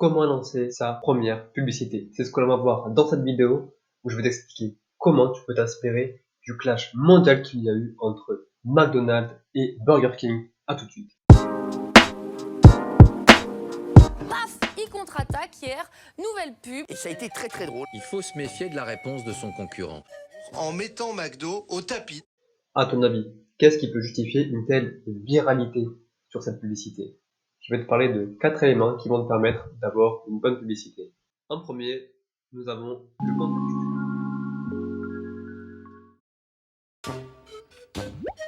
comment lancer sa première publicité. C'est ce que l'on va voir dans cette vidéo où je vais t'expliquer comment tu peux t'inspirer du clash mondial qu'il y a eu entre McDonald's et Burger King. À tout de suite. Paf, il contre-attaque hier, nouvelle pub. Et ça a été très drôle. Il faut se méfier de la réponse de son concurrent. En mettant McDo au tapis. À ton avis, qu'est-ce qui peut justifier une telle viralité sur cette publicité? Je vais te parler de 4 éléments qui vont te permettre d'avoir une bonne publicité. En premier, nous avons le contexte.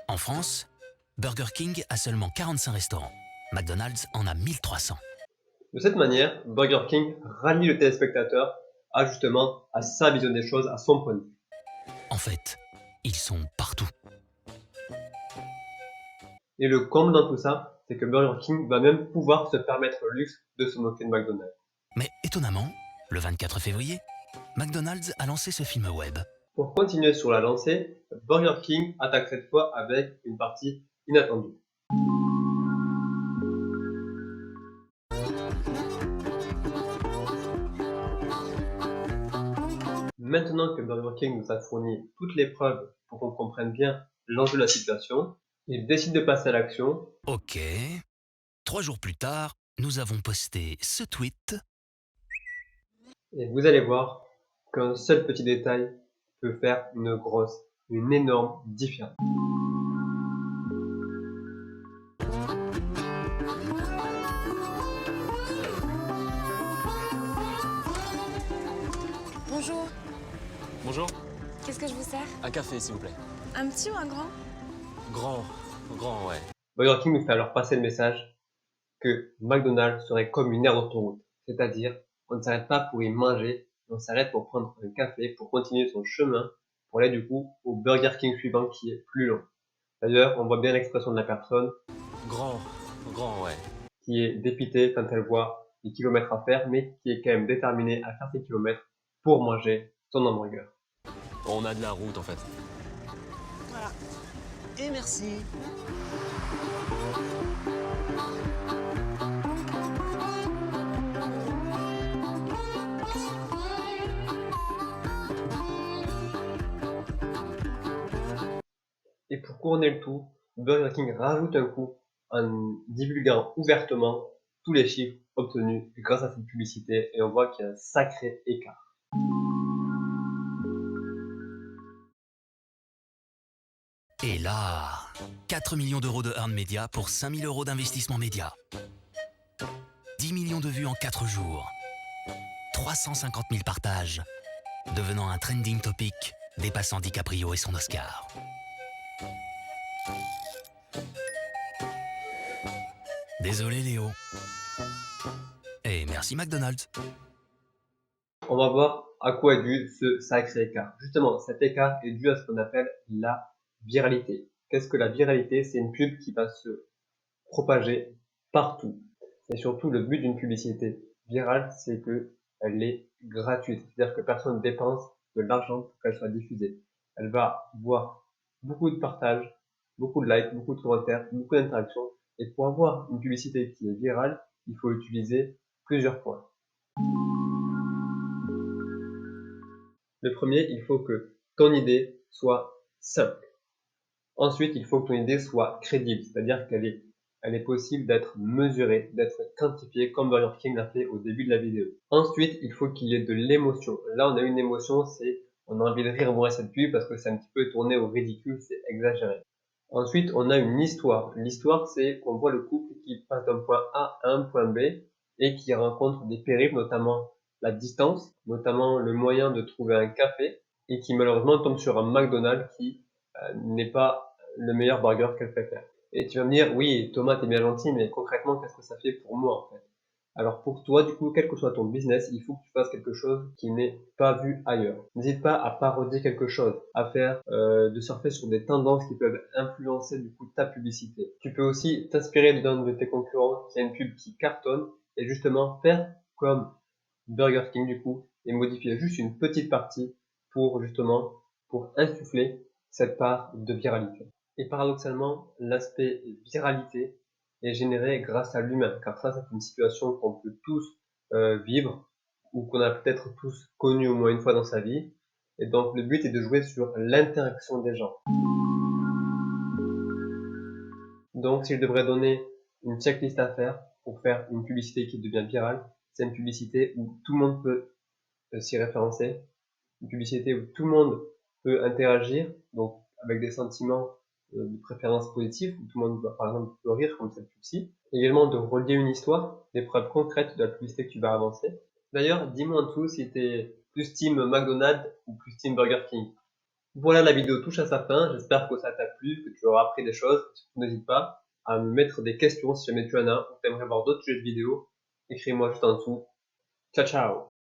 En France, Burger King a seulement 45 restaurants. McDonald's en a 1300. De cette manière, Burger King rallie le téléspectateur à sa vision des choses, à son point de vue. En fait, ils sont partout. Et le comble dans tout ça, c'est que Burger King va même pouvoir se permettre le luxe de se moquer de McDonald's. Mais étonnamment, le 24 février, McDonald's a lancé ce film web. Pour continuer sur la lancée, Burger King attaque cette fois avec une partie inattendue. Maintenant que Burger King nous a fourni toutes les preuves pour qu'on comprenne bien l'enjeu de la situation, il décide de passer à l'action. Ok. 3 jours plus tard, nous avons posté ce tweet. Et vous allez voir qu'un seul petit détail peut faire une énorme différence. Bonjour, Bonjour, qu'est-ce que je vous sers? un café s'il vous plaît. Un petit ou un grand? Grand, ouais. Burger King nous fait alors passer le message que McDonald's serait comme une aire d'autoroute, c'est-à-dire on ne s'arrête pas pour y manger, on s'arrête pour prendre un café, pour continuer son chemin, pour aller du coup au Burger King suivant qui est plus long. D'ailleurs, on voit bien l'expression de la personne Grand, ouais. qui est dépitée quand elle voit les kilomètres à faire, mais qui est quand même déterminée à faire ses kilomètres pour manger son hamburger. On a de la route en fait. Voilà. Et merci. Et pour couronner le tout, Burger King rajoute un coup en divulguant ouvertement tous les chiffres obtenus grâce à cette publicité et on voit qu'il y a un sacré écart. Et là, 4 millions d'euros de earn media pour 5 000 euros d'investissement média. 10 millions de vues en 4 jours. 350 000 partages, devenant un trending topic dépassant DiCaprio et son Oscar. Désolé Léo. Et merci McDonald's. On va voir à quoi est dû ce sacré écart. Justement, cet écart est dû à ce qu'on appelle la viralité. Qu'est-ce que la viralité? C'est une pub qui va se propager partout. Et surtout, le but d'une publicité virale, c'est qu'elle est gratuite. C'est-à-dire que personne ne dépense de l'argent pour qu'elle soit diffusée. Elle va voir beaucoup de partages, beaucoup de likes, beaucoup de commentaires, beaucoup d'interactions. Et pour avoir une publicité qui est virale, il faut utiliser plusieurs points. Le premier, il faut que ton idée soit simple. Ensuite, il faut que ton idée soit crédible, c'est-à-dire qu'elle est possible d'être mesurée, d'être quantifiée comme Burger King l'a fait au début de la vidéo. Ensuite, il faut qu'il y ait de l'émotion. Là, on a une émotion, on a envie de rire voir cette pub parce que c'est un petit peu tourné au ridicule, c'est exagéré. Ensuite, on a une histoire. L'histoire, c'est qu'on voit le couple qui passe d'un point A à un point B et qui rencontre des périples, notamment la distance, notamment le moyen de trouver un café et qui malheureusement tombe sur un McDonald's qui n'est pas le meilleur burger qu'elle préfère. Et tu vas me dire, oui, Thomas, t'es bien gentil, mais concrètement, qu'est-ce que ça fait pour moi en fait? Alors pour toi, du coup, quel que soit ton business, il faut que tu fasses quelque chose qui n'est pas vu ailleurs. N'hésite pas à parodier quelque chose, à faire de surfer sur des tendances qui peuvent influencer du coup ta publicité. Tu peux aussi t'inspirer d'un de tes concurrents qui a une pub qui cartonne et justement faire comme Burger King du coup et modifier juste une petite partie pour insuffler cette part de viralité. Et paradoxalement, l'aspect viralité est généré grâce à l'humain, car ça c'est une situation qu'on peut tous vivre ou qu'on a peut-être tous connu au moins une fois dans sa vie. Et donc le but est de jouer sur l'interaction des gens. Donc si je devrais donner une checklist à faire pour faire une publicité qui devient virale, c'est une publicité où tout le monde peut s'y référencer, une publicité où tout le monde peut interagir, donc avec des sentiments de préférence positive, où tout le monde par exemple peut rire comme cette pub-ci. Également de relier une histoire, des preuves concrètes de la publicité que tu vas avancer. D'ailleurs, dis-moi en dessous si t'es plus team McDonald's ou plus team Burger King. Voilà, la vidéo touche à sa fin, j'espère que ça t'a plu, que tu auras appris des choses. Surtout n'hésite pas à me mettre des questions si jamais tu en as, ou t'aimerais voir d'autres sujets de vidéo. Écris-moi juste en dessous. Ciao ciao.